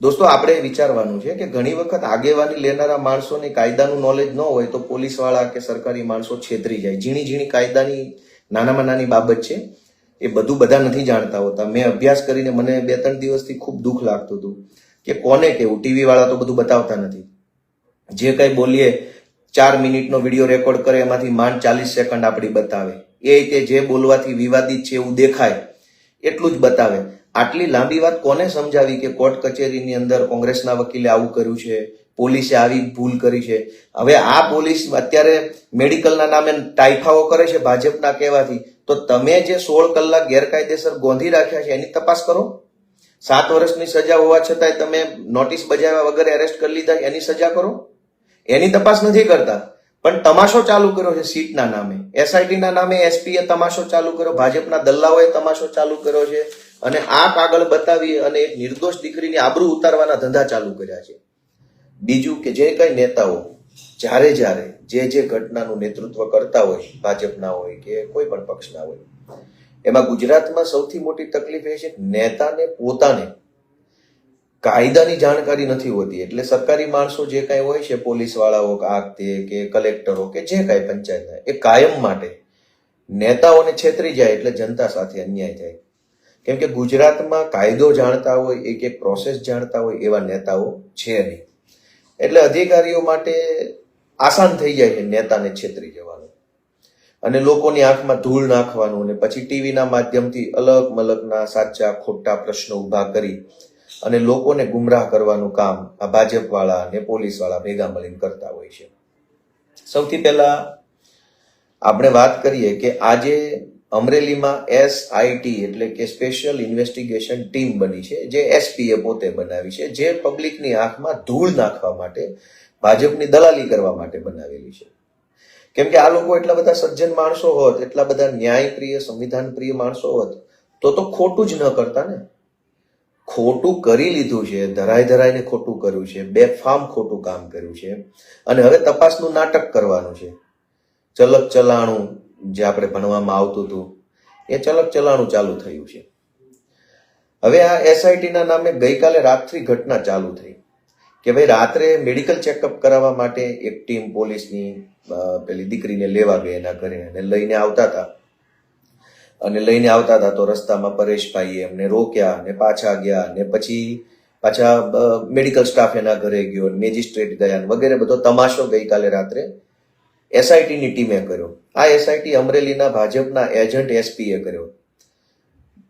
દોસ્તો, આપણે વિચારવાનું છે કે ઘણી વખત આગેવાની લેનારા માણસોને કાયદાનું નોલેજ ન હોય તો પોલીસવાળા કે સરકારી માણસો છેતરી જાય. ઝીણી ઝીણી કાયદાની નાનામાં નાની બાબત છે, એ બધું બધા નથી જાણતા હોતા. મેં અભ્યાસ કરીને મને 2-3 દિવસથી ખૂબ દુઃખ લાગતું હતું કે કોને કેવું. ટીવી વાળા તો બધું બતાવતા નથી. જે કંઈ બોલીએ 4 મિનિટનો વિડીયો રેકોર્ડ કરે, એમાંથી માંડ 40 સેકન્ડ આપણી બતાવે. એ રીતે જે બોલવાથી વિવાદિત છે એવું દેખાય એટલું જ બતાવે. આટલી લાંબી વાત કોને સમજાવી કે કોર્ટ કચેરીની અંદર કોંગ્રેસના વકીલે આવું કર્યું છે, પોલીસે આવી ભૂલ કરી છે. હવે આ પોલીસ અત્યારે મેડિકલના નામે ટાઈફાઓ કરે છે ભાજપના કહેવાથી, તો તમે જે 16 કલાક ગેરકાયદેસર ગોંધી રાખ્યા છે એની તપાસ કરો. 7 વર્ષની સજા હોવા છતાંય તમે નોટિસ બજાવ્યા વગર એરેસ્ટ કરી લીધા, એની સજા કરો. એની તપાસ નથી કરતા, પણ તમાશો ચાલુ કર્યો છે સીટના નામે, એસઆઈટીના નામે એસપીએ તમાશો ચાલુ કર્યો, ભાજપના દલ્લાઓએ તમાશો ચાલુ કર્યો છે અને આ કાગળ બતાવી અને એક નિર્દોષ દીકરીની આબરૂ ઉતારવાના ધંધા ચાલુ કર્યા છે. બીજું કે જે કઈ નેતાઓ જ્યારે જે ઘટનાનું નેતૃત્વ કરતા હોય, ભાજપના હોય કે કોઈ પણ પક્ષના હોય, એમાં ગુજરાતમાં સૌથી મોટી તકલીફ એ છે કે નેતાને પોતાને કાયદાની જાણકારી નથી હોતી. એટલે સરકારી માણસો જે કાંઈ હોય છે, પોલીસ વાળાઓ કે કલેક્ટરો કે જે કાંઈ પંચાયતના, એ કાયમ માટે નેતાઓને છેતરી જાય એટલે જનતા સાથે અન્યાય થાય. કેમ કે ગુજરાતમાં કાયદો જાણતા હોય, એક પ્રોસેસ જાણતા હોય એવા નેતાઓ છે નહીં. એટલે અધિકારીઓ માટે આસાન થઈ જાય છે નેતાને છેતરી જવાનું અને લોકોની આંખમાં ધૂળ નાખવાનું, અને પછી ટીવીના માધ્યમથી અલગ મલગના સાચા ખોટા પ્રશ્નો ઉભા કરી અને લોકોને ગુમરાહ કરવાનું કામ આ ભાજપવાળા અને પોલીસવાળા ભેગા મળીને કરતા હોય છે. સૌથી પહેલા આપણે વાત કરીએ કે આજે અમરેલીમાં SIT એટલે કે સ્પેશિયલ ઇન્વેસ્ટિગેશન ટીમ બની છે, જે એસપીએ પોતે બનાવી છે, જે પબ્લિકની આંખમાં ધૂળ નાખવા માટે, ભાજપની દલાલી કરવા માટે બનાવેલી છે. કેમ કે આ લોકો એટલા બધા સજ્જન માણસો હોત, એટલા બધા ન્યાયપ્રિય સંવિધાન પ્રિય માણસો હોત તો ખોટું જ ન કરતા ને. ખોટું કરી લીધું છે, ધરાઈને ખોટું કર્યું છે, બેફામ ખોટું કામ કર્યું છે અને હવે તપાસનું નાટક કરવાનું છે. ચલક ચલાણું જે આપણે ભણવામાં આવતું હતું એ ચલક ચલાણું ચાલુ થયું છે. હવે આ SIT ના નામે ગઈકાલે રાતથી ઘટના ચાલુ થઈ કે ભાઈ રાત્રે મેડિકલ ચેકઅપ કરાવવા માટે એક ટીમ પોલીસની પેલી દીકરીને લેવા ગઈ એના ઘરે અને લઈને આવતા હતા તો રસ્તામાં પરેશભાઈએ એમને રોક્યા અને પાછા ગયા અને પછી પાછા મેડિકલ સ્ટાફ એના ઘરે ગયો, મેજિસ્ટ્રેટ ગયા વગેરે બધો તમાશો ગઈકાલે રાત્રે SIT ની ટીમે કર્યો. આ SIT અમરેલીના ભાજપના એજન્ટ એસપીએ કર્યો.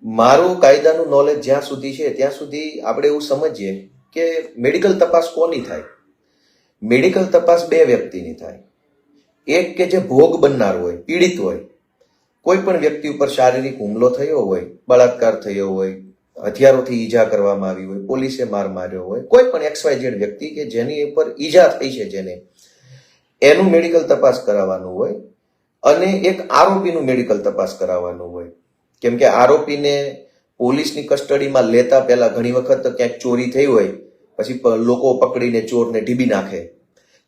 મારું કાયદાનું નોલેજ જ્યાં સુધી છે ત્યાં સુધી આપણે એવું સમજીએ કે મેડિકલ તપાસ કોની થાય? મેડિકલ તપાસ 2 વ્યક્તિની થાય. એક કે જે ભોગ બનનાર હોય, પીડિત હોય, કોઈ પણ વ્યક્તિ ઉપર શારીરિક હુમલો થયો હોય, બળાત્કાર થયો હોય, હથિયારોથી ઈજા કરવામાં આવી હોય, પોલીસે માર માર્યો હોય, કોઈ પણ XYZ વ્યક્તિ કે જેની ઉપર ઈજા થઈ છે, જેને એનું મેડિકલ તપાસ કરાવવાનું હોય. અને એક આરોપીનું મેડિકલ તપાસ કરાવવાનું હોય. કેમ કે આરોપીને પોલીસની કસ્ટડીમાં લેતા પહેલા ઘણી વખત ક્યાંક ચોરી થઈ હોય, પછી લોકો પકડીને ચોરને ઢીબી નાખે,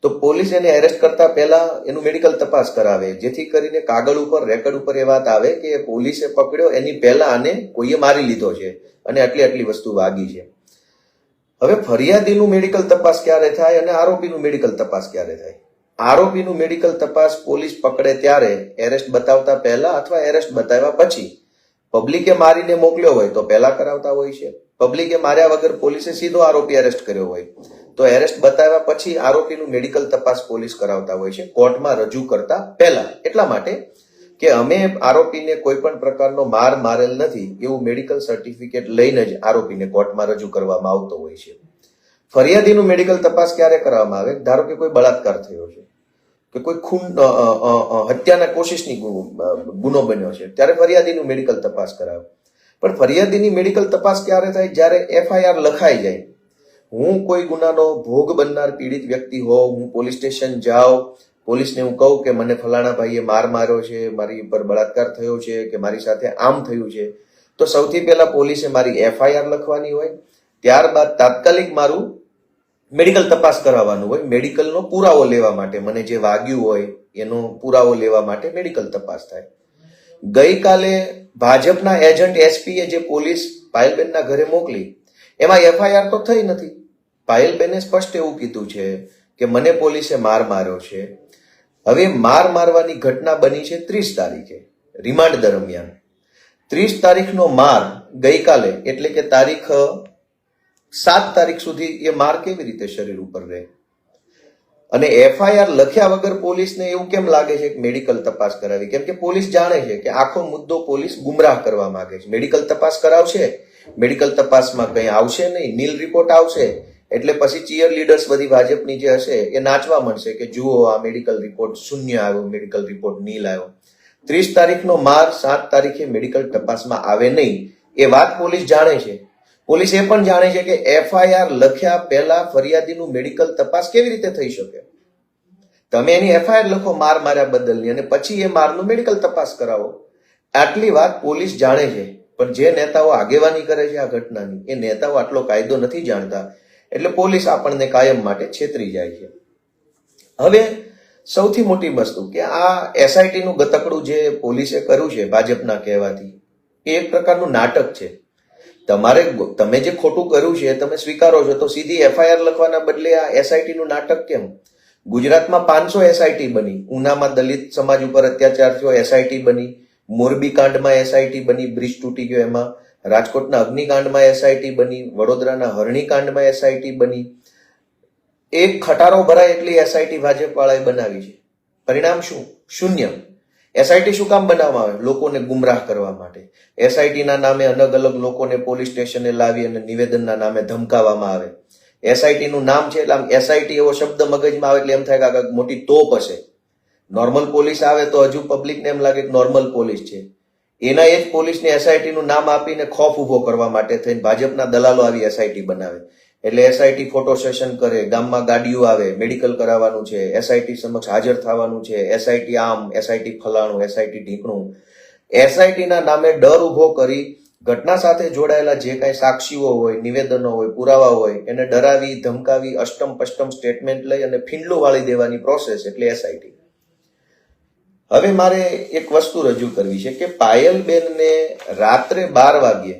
તો પોલીસ એને એરેસ્ટ કરતા પહેલા એનું મેડિકલ તપાસ કરાવે, જેથી કરીને કાગળ ઉપર રેકર્ડ ઉપર એ વાત આવે કે પોલીસે પકડ્યો એની પહેલા આને કોઈએ મારી લીધો છે અને આટલી વસ્તુ વાગી છે. હવે ફરિયાદીનું મેડિકલ તપાસ ક્યારે થાય અને આરોપીનું મેડિકલ તપાસ ક્યારે થાય? આરોપીનું મેડિકલ તપાસ પોલીસ પકડે ત્યારે, એરેસ્ટ બતાવતા પહેલા અથવા એરેસ્ટ બતાવ્યા પછી. પબ્લિકે મારીને મોકલ્યો હોય તો પહેલા કરાવતા હોય છે. પબ્લિકે માર્યા વગર પોલીસે સીધો આરોપી એરેસ્ટ કર્યો હોય તો એરેસ્ટ બતાવ્યા પછી આરોપીનું મેડિકલ તપાસ પોલીસ કરાવતા હોય છે, કોર્ટમાં રજૂ કરતા પહેલા. એટલા માટે કે અમે આરોપીને કોઈ પણ પ્રકારનો માર મારેલ નથી એવું મેડિકલ સર્ટિફિકેટ લઈને જ આરોપીને કોર્ટમાં રજૂ કરવામાં આવતો હોય છે. ફરિયાદીનું મેડિકલ તપાસ ક્યારે કરવામાં આવે? ધારો કે કોઈ બળાત્કાર થયો છે કે કોઈ ખૂન હત્યાના કોશિશની ગુનો બન્યો છે, ત્યારે ફરિયાદીનું મેડિકલ તપાસ કરાવે. પણ ફરિયાદીની મેડિકલ તપાસ ક્યારે થાય? જ્યારે FIR લખાઈ જાય. હું કોઈ ગુનાનો ભોગ બનનાર પીડિત વ્યક્તિ હોઉં, હું પોલીસ સ્ટેશન જાઉં, પોલીસને હું કહું કે મને ફલાણા ભાઈએ માર માર્યો છે, મારી ઉપર બળાત્કાર થયો છે કે મારી સાથે આમ થયું છે, તો સૌથી પહેલા પોલીસે મારી FIR લખવાની હોય. ત્યારબાદ તાત્કાલિક મારું મેડિકલ તપાસ કરાવવાનું હોય. મેડિકલનો પુરાવો લેવા માટે, મને જે વાગ્યું હોય એનો પુરાવો લેવા માટે મેડિકલ તપાસ થાય. ગઈકાલે ભાજપના એજન્ટ એસપીએ જે પોલીસ પાયલબેનના ઘરે મોકલી એમાં એફઆઈઆર તો થઈ નથી. પાયલબેને સ્પષ્ટ એવું કીધું છે કે મને પોલીસે માર માર્યો છે. હવે માર મારવાની ઘટના બની છે 30 તારીખે રિમાન્ડ દરમિયાન. 30 તારીખનો માર ગઈકાલે એટલે કે તારીખ 7 તારીખ સુધી એ માર કેવી રીતે શરીર ઉપર રહે? અને એફઆઈઆર લખ્યા વગર પોલીસને એવું કેમ લાગે છે કે મેડિકલ તપાસ કરાવી? કેમ કે પોલીસ જાણે છે કે આખો મુદ્દો પોલીસ ગુમરાહ કરવા માંગે છે. મેડિકલ તપાસ કરાવશે, મેડિકલ તપાસમાં કંઈ આવશે નહીં, નીલ રિપોર્ટ આવશે એટલે પછી ચીયર લીડર્સ બધી ભાજપની જે હશે એ નાચવા માંડશે કે જુઓ આ મેડિકલ રિપોર્ટ શૂન્ય આવ્યો, મેડિકલ રિપોર્ટ નીલ આવ્યો. 30 તારીખનો માર 7 તારીખે મેડિકલ તપાસમાં આવે નહીં એ વાત પોલીસ જાણે છે. પોલીસ એ પણ જાણે છે કે એફઆઈઆર લખ્યા પહેલા ફરિયાદીનું મેડિકલ તપાસ કેવી રીતે થઈ શકે? તમે એની એફઆઈઆર લખો માર માર્યા બદલની અને પછી એ મારનું મેડિકલ તપાસ કરાવો. આટલી વાત પોલીસ જાણે છે. પણ જે નેતાઓ આગેવાની કરે છે આ ઘટનાની એ નેતાઓ આટલો કાયદો નથી જાણતા એટલે પોલીસ આપણને કાયમ માટે છેતરી જાય છે. હવે સૌથી મોટી વસ્તુ કે આ એસઆઈટી નું ગતકડું જે પોલીસે કર્યું છે ભાજપના કહેવાથી એ એક પ્રકારનું નાટક છે. તમે જે ખોટું કર્યું છે તમે સ્વીકારો છો તો સીધી એફઆઈઆર લખવાના બદલે આ એસઆઈટી નું નાટક કેમ? ગુજરાતમાં 500 એસઆઈટી બની. ઉનામાં દલિત સમાજ ઉપર અત્યાચાર થયો એસઆઈટી બની, મોરબી કાંડમાં એસઆઈટી બની, બ્રિજ તૂટી ગયો એમાં, રાજકોટના અગ્નિકાંડમાં એસઆઈટી બની, વડોદરાના હરણી કાંડમાં એસઆઈટી બની. એક ખટારો ભરાય એટલી એસઆઈટી ભાજપ વાળાએ બનાવી છે. પરિણામ શું? શૂન્ય. એસઆઈટી શું કામ બનાવવામાં આવે? લોકોને ગુમરાહ કરવા માટે. એસઆઈટી ના નામે અલગ અલગ લોકોને પોલીસ સ્ટેશને લાવી અને નિવેદનના નામે ધમકાવવામાં આવે. એસઆઈટી નું નામ છે એટલે આમ એસઆઈટી એવો શબ્દ મગજમાં આવે એટલે એમ થાય કે આ મોટી તોપ હશે. નોર્મલ પોલીસ આવે તો હજુ પબ્લિકને એમ લાગે કે નોર્મલ પોલીસ છે. એના એ જ પોલીસને એસઆઈટી નું નામ આપીને ખોફ ઉભો કરવા માટે થઈને ભાજપના દલાલો આવી એસઆઈટી બનાવે. એટલે એસઆઈટી ફોટો સેશન કરે, ગામમાં ગાડીઓ આવે, મેડિકલ કરાવવાનું છે, એસઆઈટી સમક્ષ હાજર થવાનું છે, એસઆઈટી આમ, એસઆઈટી ફલાણું, એસઆઈટી ઢીકણું. એસઆઈટી ના નામે ડર ઉભો કરી ઘટના સાથે જોડાયેલા જે કાંઈ સાક્ષીઓ હોય, નિવેદનો હોય, પુરાવા હોય એને ડરાવી, ધમકાવી, અષ્ટમ પષ્ટમ સ્ટેટમેન્ટ લઈ અને ફીંડલું વાળી દેવાની પ્રોસેસ એટલે એસઆઈટી. હવે મારે એક વસ્તુ રજૂ કરવી છે કે પાયલબેનને રાત્રે 12 વાગ્યે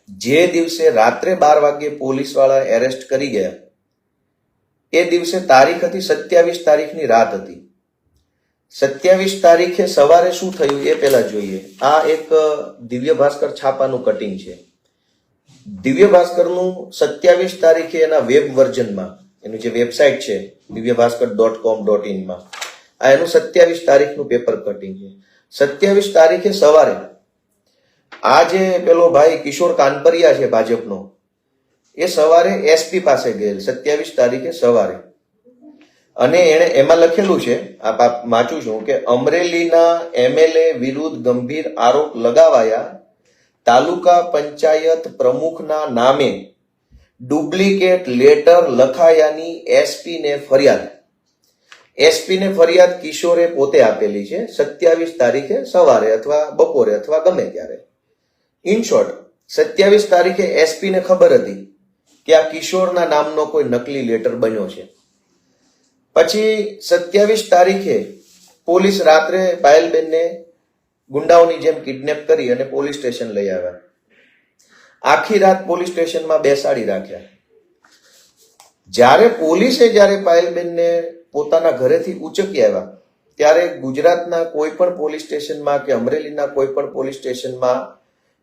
જે દિવસે રાત્રે 12 વાગ્યે પોલીસ વાળા એરેસ્ટ કરી ગયા એ દિવસે તારીખ હતી 27 તારીખની રાત હતી. 27 તારીખે સવારે શું થયું એ પહેલા જોઈએ. આ એક દિવ્ય ભાસ્કર છાપાનું કટિંગ છે. દિવ્ય ભાસ્કરનું 27 તારીખે એના વેબ વર્ઝનમાં એની જે વેબસાઇટ છે divyabhaskar.com.in માં આ એનું 27 તારીખનું પેપર કટિંગ છે. 27 તારીખે સવારે આ જે પેલો ભાઈ કિશોર કાનપરિયા છે ભાજપનો એ સવારે એસપી પાસે ગયેલ 27 તારીખે સવારે અને એને એમાં લખેલું છે આ વાંચું છું કે અમરેલીના એમએલએ વિરુદ્ધ ગંભીર આરોપ લગાવાયા, તાલુકા પંચાયત પ્રમુખના નામે ડુપ્લિકેટ લેટર લખાયાની એસપીને ફરિયાદ. એસપીને ફરિયાદ કિશોરે પોતે આપેલી છે 27 તારીખે સવારે અથવા બપોરે અથવા ગમે ત્યારે. ઇન શોર્ટ 27 તારીખે એસપીને ખબર હતી કે આ કિશોરના નામનો કોઈ નકલી લેટર બન્યો છે. પછી 27 તારીખે પોલીસ રાત્રે પાયલબેનને ગુંડાઓની જેમ કિડનેપ કરી અને પોલીસ સ્ટેશન લઈ આવ્યા. આખી રાત પોલીસ સ્ટેશનમાં બેસાડી રાખ્યા. જ્યારે પાયલબેનને પોતાના ઘરેથી ઉચકી આવ્યા ત્યારે ગુજરાતના કોઈ પણ પોલીસ સ્ટેશનમાં કે અમરેલીના કોઈ પણ પોલીસ સ્ટેશનમાં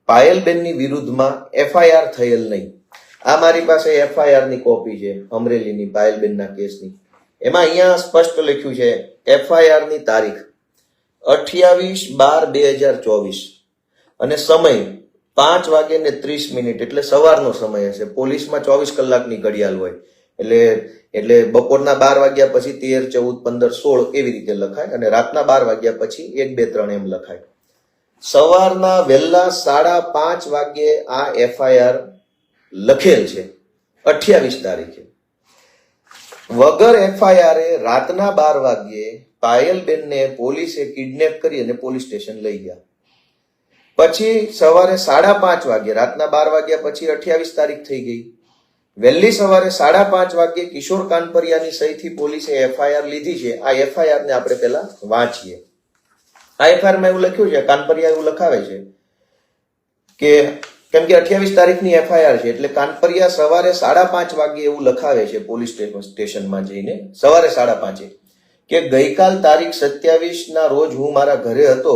પાયલબેનની વિરુદ્ધમાં એફઆઈઆર થયેલ નહીં. આ મારી પાસે એફઆઈઆર ની કોપી છે અમરેલીની પાયલબેનના કેસની. એમાં અહીંયા સ્પષ્ટ લખ્યું છે એફઆઈઆર ની તારીખ 28/12/2024 અને સમય 5:30 એટલે સવારનો સમય હશે. પોલીસમાં 24 કલાકની ઘડિયાળ હોય એટલે બપોરના 12 વાગ્યા પછી 13, 14, 15, 16 એવી રીતે લખાય અને રાતના 12 વાગ્યા પછી 1, 2, 3 એમ લખાય. સવારના વહેલા 5:30 વાગ્યે આ એફઆઈઆર લખેલ છે 28 તારીખે. વગર એફઆઈઆર રાતના 12 વાગ્યે પાયલબેનને પોલીસે કિડનેપ કરી અને પોલીસ સ્ટેશન લઈ ગયા. પછી સવારે 5:30 વાગ્યે રાતના 12 વાગ્યા પછી 28 તારીખ થઈ ગઈ. વહેલી સવારે 5:30 વાગ્યે કિશોર કાનપરિયાની સહીથી પોલીસે એફઆઈઆર લીધી છે. આ એફઆઈઆર ને આપણે પેલા વાંચીએ. આ એફઆઈઆર માં એવું લખ્યું છે, કાનપરિયા એવું લખાવે છે કે કેમ કે 28 તારીખની એફઆઈઆર છે એટલે કાનપરિયા સવારે 5:30 વાગે એવું લખાવે છે પોલીસ સ્ટેશનમાં જઈને, સવારે 5:30 કે ગઈકાલ તારીખ 27 ના રોજ હું મારા ઘરે હતો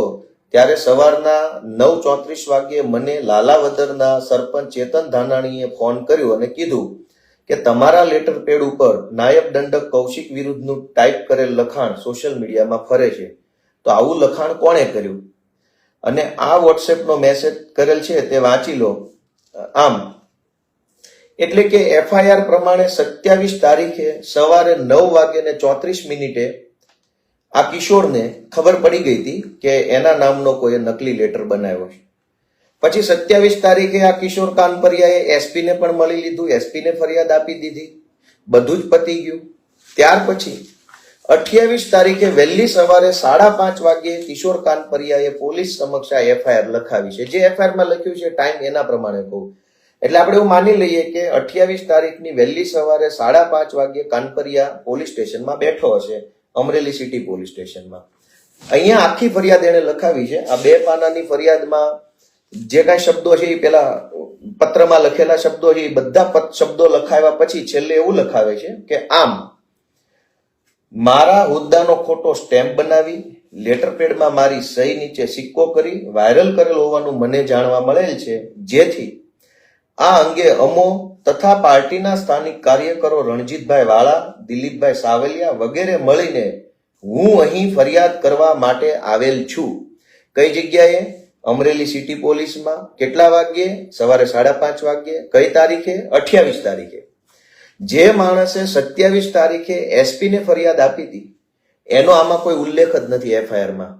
ત્યારે સવારના 9:34 વાગ્યે મને લાલાવદરના સરપંચ ચેતન ધાનાણીએ ફોન કર્યો અને કીધું કે તમારા લેટર પેડ ઉપર નાયબ દંડક કૌશિક વિરુદ્ધનું ટાઈપ કરેલ લખાણ સોશિયલ મીડિયામાં ફરે છે, તો આવું લખાણ કોણે કર્યું અને આ વોટ્સએપનો મેસેજ કરેલ છે તે વાંચી લો. આમ એટલે કે એફઆઈઆર પ્રમાણે 27 તારીખે સવારે 9:34 આ કિશોરને ખબર પડી ગઈ હતી કે એના નામનો કોઈ નકલી લેટર બનાવ્યો છે. પછી 27 તારીખે આ કિશોર કાનપરિયાએ એસપીને પણ મળી લીધું, એસપીને ફરિયાદ આપી દીધી, બધું જ પતી ગયું. ત્યાર પછી 28 તારીખે વહેલી સવારે 5:30 વાગ્યે કિશોર કાનપરિયાએ પોલીસ સમક્ષ આ એફઆઈઆર લખાવી છે. જે એફઆઈઆરમાં લખ્યું છે ટાઈમ એના પ્રમાણે કહું એટલે આપણે એવું માની લઈએ કે 28 તારીખની વહેલી સવારે 5:30 વાગ્યે કાનપરિયા પોલીસ સ્ટેશનમાં બેઠો હશે, અમરેલી સિટી પોલીસ સ્ટેશનમાં. અહીંયા આખી ફરિયાદ એને લખાવી છે. આ 2 પાનાની ફરિયાદમાં જે કાંઈ શબ્દો છે એ પેલા પત્રમાં લખેલા શબ્દો છે એ બધા શબ્દો લખાવ્યા પછી છેલ્લે એવું લખાવે છે કે આમ મારા હોદ્દાનો ખોટો સ્ટેમ્પ બનાવી લેટર પેડમાં મારી સહી નીચે સિક્કો કરી વાયરલ કરેલ હોવાનું મને જાણવા મળેલ છે, જેથી આ અંગે અમો તથા પાર્ટીના સ્થાનિક કાર્યકરો રણજીતભાઈ વાળા, દિલીપભાઈ સાવલિયા વગેરે મળીને હું અહીં ફરિયાદ કરવા માટે આવેલ છું. કઈ જગ્યાએ? અમરેલી સિટી પોલીસમાં. કેટલા વાગ્યે? સવારે 5:30 વાગ્યે. કઈ તારીખે? 28 તારીખે. જે માણસે 27 તારીખે એસપીને ફરિયાદ આપી હતી એનો આમાં કોઈ ઉલ્લેખ જ નથી એફઆઈઆરમાં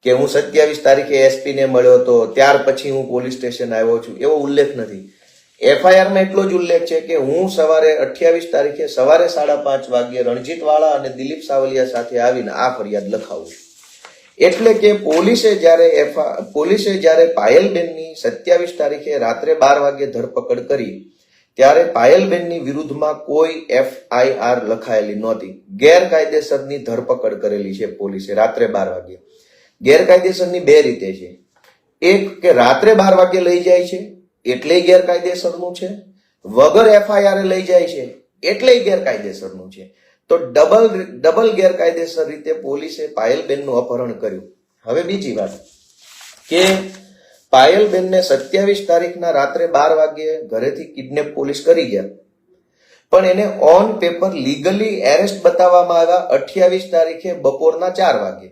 કે હું 27 તારીખે એસપીને મળ્યો હતો, ત્યાર પછી હું પોલીસ સ્ટેશન આવ્યો છું, એવો ઉલ્લેખ નથી. એફઆઈઆરમાં એટલો જ ઉલ્લેખ છે કે હું સવારે 28 તારીખે સવારે 5:30 વાગ્યે રણજીતવાળા અને દિલીપ સાવલિયા સાથે આવીને આ ફરિયાદ લખાવું છું. એટલે કે પોલીસે જ્યારે પાયલબેનની 27 તારીખે રાત્રે 12 વાગે ધરપકડ કરી ત્યારે પાયલબેનની વિરુદ્ધમાં કોઈ એફઆઈઆર લખાયેલી નહોતી. ગેરકાયદેસરની ધરપકડ કરેલી છે પોલીસે રાત્રે 12 વાગે. ગેરકાયદેસરની 2 રીતે છે. એક કે રાત્રે 12 વાગે લઈ જાય છે એટલે ગેરકાયદેસરનું છે, વગર એફઆઈઆર લઈ જાય છે એટલે ગેરકાયદેસરનું છે. તો ડબલ ગેરકાયદેસર રીતે પોલીસે પાયલબેનનું અપહરણ કર્યું. હવે બીજી વાત કે પાયલબેનને 27 તારીખના રાત્રે 12 વાગ્યે ઘરેથી કિડનેપ પોલીસ કરી ગયા, પણ એને ઓન પેપર લીગલી એરેસ્ટ બતાવવામાં આવ્યા 28 તારીખે બપોરના 4 વાગે.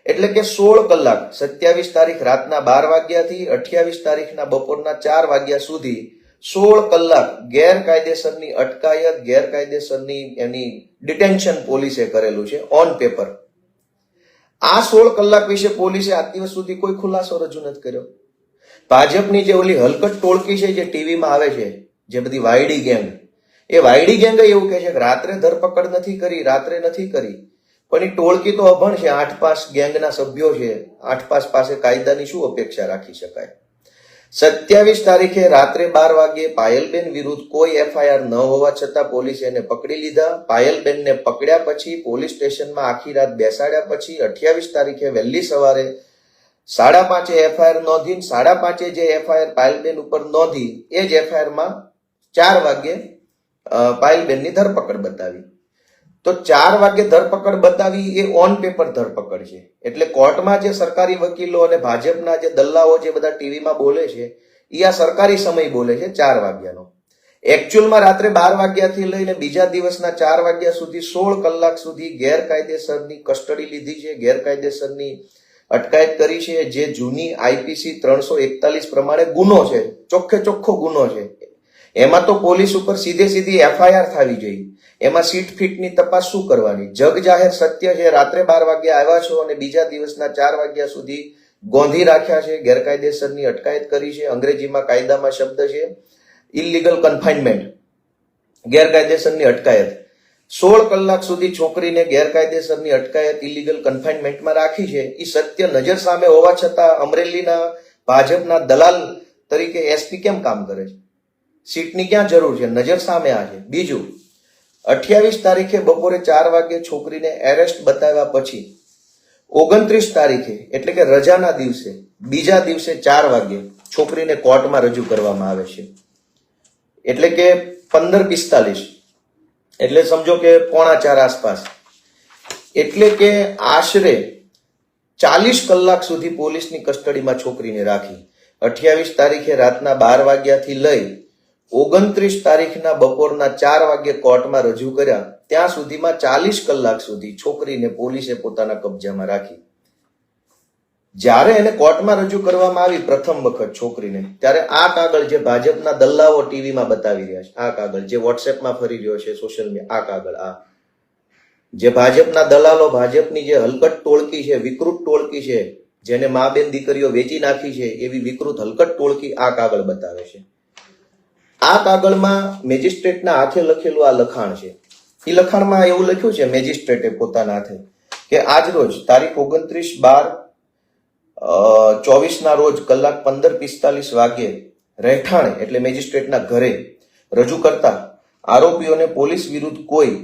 એટલે કે 16 કલાક 27 તારીખ રાતના 12 વાગ્યાથી 28 તારીખના બપોરના 4 વાગ્યા સુધી 16 કલાક ગેરકાયદેસરની અટકાયત, ગેરકાયદેસરની એની ડિટેન્શન પોલીસે કરેલું છે ઓન પેપર. આ 16 કલાક વિશે પોલીસે આજ દિવસ સુધી કોઈ ખુલાસો રજૂ નથી કર્યો. ભાજપની જે ઓલી હલકટ ટોળકી છે જે ટીવીમાં આવે છે, જે બધી વાયડી ગેંગ, એ વાયડી ગેંગ એવું કહે છે કે રાત્રે ધરપકડ નથી કરી, રાત્રે નથી કરી, પણ એ ટોળકી તો અભણ છે. 8-5 ગેંગના સભ્યો છે. 8-5 પાસે કાયદાની શું અપેક્ષા રાખી શકાય? 27 તારીખે રાત્રે 12 વાગ્યે પાયલબેન વિરુદ્ધ કોઈ એફઆઈઆર ન હોવા છતાં પોલીસે એને પકડી લીધા. પાયલબેનને પકડ્યા પછી પોલીસ સ્ટેશનમાં આખી રાત બેસાડ્યા પછી 28 તારીખે વહેલી સવારે 5:30 એફઆઈઆર નોંધી. 5:30 જે એફઆઈઆર પાયલબેન ઉપર નોંધી એ જ એફઆઈઆરમાં 4 વાગ્યે પાયલબેનની ધરપકડ બતાવી. તો 4 વાગે ધરપકડ બતાવી એ ઓન પેપર ધરપકડ છે. એટલે કોર્ટમાં જે સરકારી વકીલો અને ભાજપના જે દલ્લાઓ જે બધા ટીવીમાં બોલે છે એ આ સરકારી સમય બોલે છે 4 વાગ્યાનો. એકચ્યુઅલમાં રાત્રે 12 વાગ્યાથી લઈને બીજા દિવસના 4 વાગ્યા સુધી 16 કલાક સુધી ગેરકાયદેસરની કસ્ટડી લીધી છે, ગેરકાયદેસરની અટકાયત કરી છે. જે જૂની આઈપીસી 341 પ્રમાણે ગુનો છે, ચોખ્ખો ગુનો છે. એમાં તો પોલીસ ઉપર સીધી એફઆઈઆર થવી જોઈએ. એમાં સીટ ફીટની તપાસ શું કરવાની? જગ જાહેર સત્ય છે. રાત્રે 12 વાગે આવ્યા છો અને બીજા દિવસના 4 વાગ્યા સુધી ગોંધી રાખ્યા છે, ગેરકાયદેસરની અટકાયત કરી છે. અંગ્રેજીમાં કાયદામાં શબ્દ છે ઇલીગલ કન્ફાઇનમેન્ટ, ગેરકાયદેસરની અટકાયત. 16 કલાક સુધી છોકરીને ગેરકાયદેસરની અટકાયત ઇલીગલ કન્ફાઇનમેન્ટમાં રાખી છે. એ સત્ય નજર સામે હોવા છતાં અમરેલીના ભાજપના દલાલ તરીકે એસપી કેમ કામ કરે છે? સીટની ક્યાં જરૂર છે? નજર સામે આ છે. બીજું, 28 તારીખે બપોરે 4 વાગે છોકરીને એરેસ્ટ બતાવ્યા પછી 29 તારીખે એટલે કે રજાના દિવસે બીજા દિવસે 4 વાગે છોકરીને કોર્ટમાં રજૂ કરવામાં આવે છે. એટલે કે 15:45 એટલે સમજો કે 3:45 આસપાસ, એટલે કે આશરે 40 કલાક સુધી પોલીસની કસ્ટડીમાં છોકરીને રાખી. 28 તારીખે રાતના 12 વાગ્યાથી લઈ 29 તારીખના બપોરના 4 વાગ્યે કોર્ટમાં રજૂ કર્યા, ત્યાં સુધીમાં 40 કલાક સુધી છોકરીને પોલીસે પોતાના કબજામાં રાખી. જ્યારે એને કોર્ટમાં રજૂ કરવામાં આવી પ્રથમ વખત છોકરીને, ત્યારે આ કાગળ જે ભાજપના દલ્લાઓ ટીવીમાં બતાવી રહ્યા છે, આ કાગળ જે વોટ્સએપમાં ફરી રહ્યો છે, સોશિયલ મીડિયા, આ કાગળ, આ જે ભાજપના દલાલો, ભાજપની જે હલકટ ટોળકી છે, વિકૃત ટોળકી છે, જેને મા બેન દીકરીઓ વેચી નાખી છે, એવી વિકૃત હલકટ ટોળકી આ કાગળ બતાવે છે. આ કાગળમાં મેજિસ્ટ્રેટના હાથે લખેલું આ લખાણ છે. એ લખાણમાં એવું લખ્યું છે મેજિસ્ટ્રેટે પોતાના હાથે કે આજ રોજ તારીખ 29/12/24 ના રોજ કલાક 15:45 વાગ્યે રહેઠાણે એટલે મેજિસ્ટ્રેટના ઘરે રજૂ કરતા આરોપીઓને પોલીસ વિરુદ્ધ કોઈ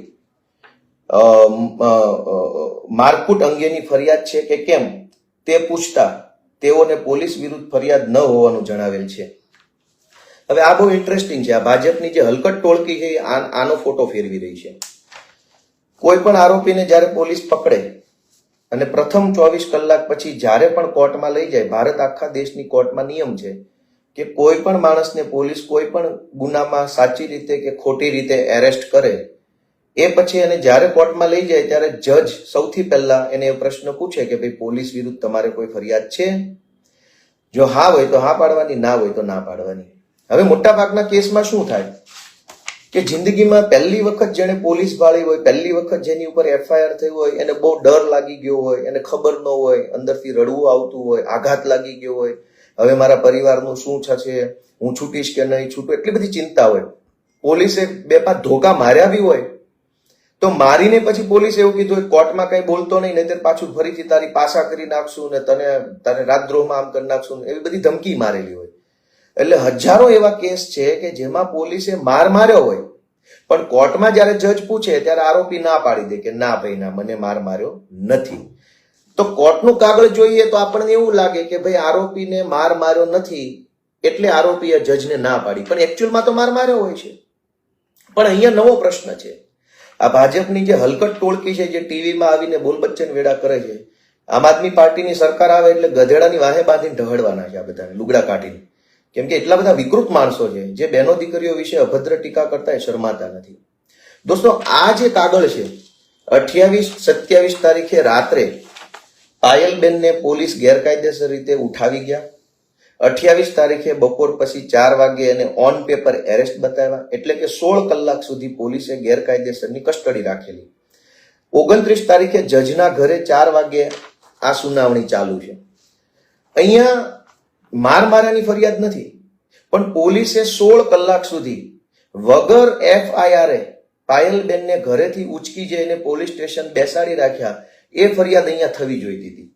મારકૂટ અંગેની ફરિયાદ છે કે કેમ તે પૂછતા તેઓને પોલીસ વિરુદ્ધ ફરિયાદ ન હોવાનું જણાવેલ છે. હવે આ બહુ ઇન્ટરેસ્ટિંગ છે. આ ભાજપની જે હલકટ ટોળકી છે આનો ફોટો ફેરવી રહી છે. કોઈ પણ આરોપીને જ્યારે પોલીસ પકડે અને પ્રથમ 24 કલાક પછી જ્યારે પણ કોર્ટમાં લઈ જાય, ભારત આખા દેશની કોર્ટમાં નિયમ છે કે કોઈ પણ માણસને પોલીસ કોઈ પણ ગુનામાં સાચી રીતે કે ખોટી રીતે એરેસ્ટ કરે, એ પછી એને જ્યારે કોર્ટમાં લઈ જાય ત્યારે જજ સૌથી પહેલા એને એ પ્રશ્ન પૂછે કે ભાઈ પોલીસ વિરુદ્ધ તમારે કોઈ ફરિયાદ છે? જો હા હોય તો હા પાડવાની, ના હોય તો ના પાડવાની. હવે મોટા ભાગના કેસમાં શું થાય કે જિંદગીમાં પહેલી વખત જેને પોલીસ ભાળી હોય, પહેલી વખત જેની ઉપર એફઆઈઆર થઈ હોય, એને બહુ ડર લાગી ગયો હોય, એને ખબર ન હોય, અંદરથી રડવું આવતું હોય, આઘાત લાગી ગયો હોય, હવે મારા પરિવારનું શું થશે, હું છૂટીશ કે નહીં છૂટું, એટલી બધી ચિંતા હોય. પોલીસે 2-5 ધોકા માર્યા બી હોય તો મારીને પછી પોલીસ એવું કીધું હોય કોર્ટમાં કઈ બોલતો નહીં, નહીતર પાછું ફરીથી તારી પાસા કરી નાખશું ને તને રાજદ્રોહમાં આમ કરી નાખશું ને એવી બધી ધમકી મારેલી હોય. એટલે હજારો એવા કેસ છે કે જેમાં પોલીસે માર માર્યો હોય પણ કોર્ટમાં જ્યારે જજ પૂછે ત્યારે આરોપી ના પાડી દે કે ના ભાઈ ના, મને માર માર્યો નથી. તો કોર્ટનું કાગળ જોઈએ તો આપણને એવું લાગે કે ભાઈ આરોપીને માર માર્યો નથી એટલે આરોપીએ જજને ના પાડી, પણ એકચ્યુઅલમાં તો માર માર્યો હોય છે. પણ અહીંયા નવો પ્રશ્ન છે. આ ભાજપની જે હલકટ ટોળકી છે જે ટીવીમાં આવીને બોલબચ્ચન વેડા કરે છે, આમ આદમી પાર્ટીની સરકાર આવે એટલે ગધેડાની વાહે બાંધીને ઢહડવાના છે આ બધાને લુગડા કાઢીને. કેમ કે એટલા બધા વિકૃત માણસો છે જે બહેનો દીકરીઓ વિશે અભદ્ર ટીકા કરતા શરમાતા નથી. દોસ્તો, આ જે કાગળ છે 28-27 તારીખે રાત્રે પાયલબેનને પોલીસ ગેરકાયદેસર રીતે ઉઠાવી ગયા. 28 તારીખે બપોર પછી 4 વાગે એને ઓન પેપર એરેસ્ટ બતાવ્યા, એટલે કે 16 કલાક સુધી પોલીસે ગેરકાયદેસરની કસ્ટડી રાખેલી. 29 તારીખે જજના ઘરે 4 વાગે આ સુનાવણી ચાલુ છે. અહીંયા માર માર્યાની ફરિયાદ નથી, પણ પોલીસે 16 કલાક સુધી વગર એફઆઈઆર પાયલબેનને ઘરેથી ઉચકી જઈને પોલીસ સ્ટેશન બેસાડી રાખ્યા. એ ફરિયાદ અહીંયા થવી જોઈતી હતી.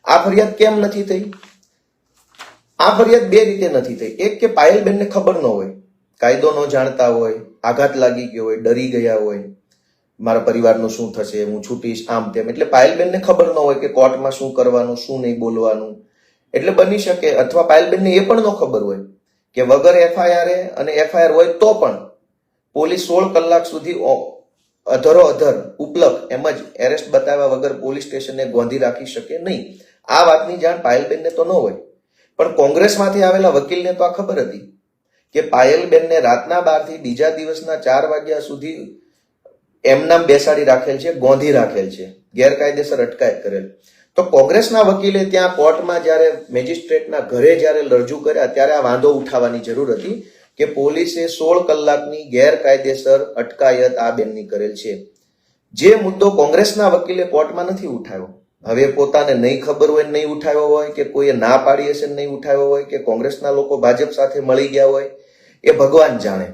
આ ફરિયાદ કેમ નથી થઈ? આ ફરિયાદ 2 રીતે નથી થઈ. એક કે પાયલબેનને ખબર ન હોય, કાયદો ન જાણતા હોય, આઘાત લાગી ગયો હોય, ડરી ગયા હોય, મારા પરિવારનું શું થશે, હું છૂટીશ, આમ તેમ. એટલે પાયલબેનને ખબર ન હોય કે કોર્ટમાં શું કરવાનું, શું નહીં બોલવાનું. એટલે બની શકે, અથવા પાયલબેનને એ પણ ન ખબર હોય કે વગર એફઆઈઆર અને એફઆઈઆર હોય તો પણ પોલીસ 16 કલાક સુધી અધરો અધર ઉપલક એમ જ એરેસ્ટ બતાવ્યા વગર પોલીસ સ્ટેશનને ગોંધી રાખી શકે નહીં. આ વાતની જાણ પાયલબેનને તો ન હોય, પણ કોંગ્રેસમાંથી આવેલા વકીલને તો આ ખબર હતી કે પાયલબેનને રાતના 12 થી બીજા દિવસના 4 વાગ્યા સુધી એમનામ બેસાડી રાખેલ છે, ગોંધી રાખેલ છે, ગેરકાયદેસર અટકાયત કરેલ. તો કોંગ્રેસના વકીલે ત્યાં કોર્ટમાં જ્યારે મેજિસ્ટ્રેટના ઘરે જ્યારે રજૂ કર્યા ત્યારે આ વાંધો ઉઠાવવાની જરૂર હતી કે પોલીસે 16 કલાકની ગેરકાયદેસર અટકાયત આ બેનની કરેલ છે. જે મુદ્દો કોંગ્રેસના વકીલે કોર્ટમાં નથી ઉઠાવ્યો. હવે પોતાને નહીં ખબર હોય, નહીં ઉઠાવ્યો હોય, કે કોઈએ ના પાડી હશે નહીં ઉઠાવ્યો હોય, કે કોંગ્રેસના લોકો ભાજપ સાથે મળી ગયા હોય, એ ભગવાન જાણે.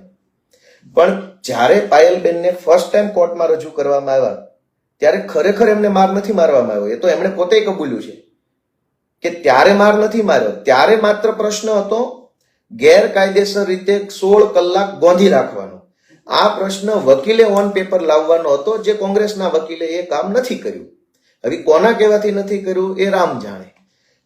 પણ જ્યારે પાયલબેનને ફર્સ્ટ ટાઈમ કોર્ટમાં રજૂ કરવામાં આવ્યા ત્યારે ખરેખર એમને માર નથી મારવામાં આવ્યો. એ તો એમણે પોતે કબૂલ્યું છે કે ત્યારે માર નથી માર્યો. ત્યારે માત્ર પ્રશ્ન હતો ગેરકાયદેસર રીતે 16 કલાક ગોંધી રાખવાનો. આ પ્રશ્ન વકીલે ઓન પેપર લાવવાનો હતો, જે કોંગ્રેસના વકીલે એ કામ નથી કર્યું. હવે કોના કહેવાથી નથી કર્યું એ રામ જાણે.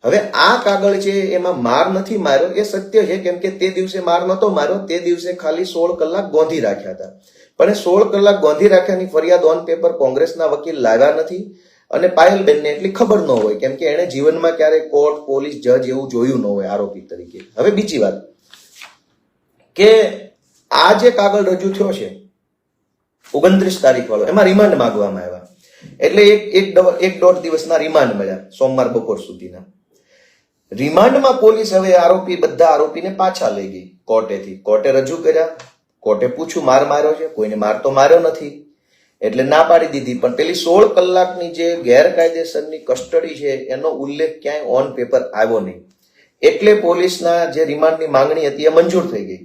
હવે આ કાગળ છે એમાં માર નથી માર્યો એ સત્ય છે, કેમ કે તે દિવસે માર નતો માર્યો, તે દિવસે ખાલી 16 કલાક ગોંધી રાખ્યા હતા. પણ એ 16 કલાક ગોંધી રાખ્યાની ફરિયાદ ઓન પેપર કોંગ્રેસના વકીલ લાવ્યા નથી અને પાયલબેનને એટલી ખબર ન હોય, કેમ કે એણે જીવનમાં ક્યારેય કોર્ટ, પોલીસ, જજ એવું જોયું ન હોય આરોપી તરીકે. હવે બીજી વાત કે આ જે કાગળ રજૂ થયો છે 29 તારીખ વાળો, એમાં રિમાન્ડ માંગવામાં આવ્યા. એટલે એક દોઢ દિવસના રિમાન્ડ મળ્યા, સોમવાર બપોર સુધીના. રિમાન્ડમાં પોલીસ હવે બધા આરોપીને પાછા લઈ ગઈ કોર્ટેથી. કોર્ટે રજૂ કર્યા, કોર્ટે પૂછ્યું માર માર્યો છે? કોઈને માર તો માર્યો નથી એટલે ના પાડી દીધી. પણ પેલી 16 કલાકની જે ગેરકાયદેસરની કસ્ટડી છે એનો ઉલ્લેખ ક્યાંય ઓન પેપર આવ્યો નહીં. એટલે પોલીસના જે રિમાન્ડની માંગણી હતી એ મંજૂર થઈ ગઈ.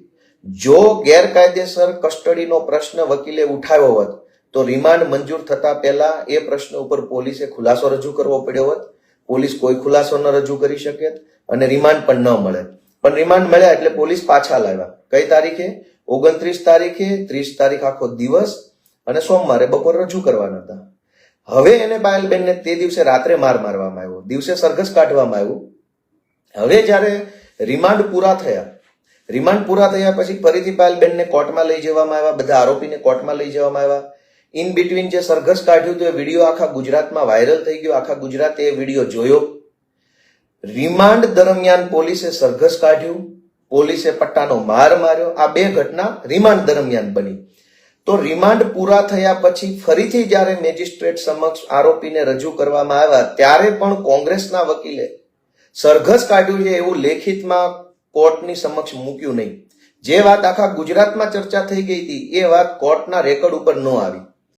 જો ગેરકાયદેસર કસ્ટડીનો પ્રશ્ન વકીલે ઉઠાવ્યો હોત તો રિમાન્ડ મંજૂર થતા પહેલા એ પ્રશ્ન ઉપર પોલીસે ખુલાસો રજૂ કરવો પડ્યો હોત. પોલીસ કોઈ ખુલાસો ન રજૂ કરી શકે અને રિમાન્ડ પણ ન મળે. પણ રિમાન્ડ મળ્યા એટલે પોલીસ પાછા લાવ્યા. કઈ તારીખે? 29 તારીખે, 30 તારીખ આખો દિવસ અને સોમવારે બપોર રજૂ કરવાના હતા. હવે એને પાયલબેનને તે દિવસે રાત્રે માર મારવામાં આવ્યો, દિવસે સરઘસ કાઢવામાં આવ્યું. હવે જ્યારે રિમાન્ડ પૂરા થયા પછી ફરીથી પાયલબેનને કોર્ટમાં લઈ જવામાં આવ્યા, બધા આરોપીને કોર્ટમાં લઈ જવામાં આવ્યા. ઇન બિટવીન જે સરઘસ કાઢ્યું તો એ વિડીયો આખા ગુજરાતમાં વાયરલ થઈ ગયો, આખા ગુજરાતે એ વિડીયો જોયો. રિમાન્ડ દરમિયાન પોલીસે સરઘસ કાઢ્યું, પોલીસે પટ્ટાનો માર માર્યો. આ બે ઘટના રિમાન્ડ દરમિયાન બની. તો રિમાન્ડ પૂરા થયા પછી ફરીથી જ્યારે મેજિસ્ટ્રેટ સમક્ષ આરોપીને રજૂ કરવામાં આવ્યા ત્યારે પણ કોંગ્રેસના વકીલે સરઘસ કાઢ્યું છે એવું લેખિતમાં કોર્ટની સમક્ષ મૂક્યું નહીં. જે વાત આખા ગુજરાતમાં ચર્ચા થઈ ગઈ હતી એ વાત કોર્ટના રેકોર્ડ ઉપર ન આવી.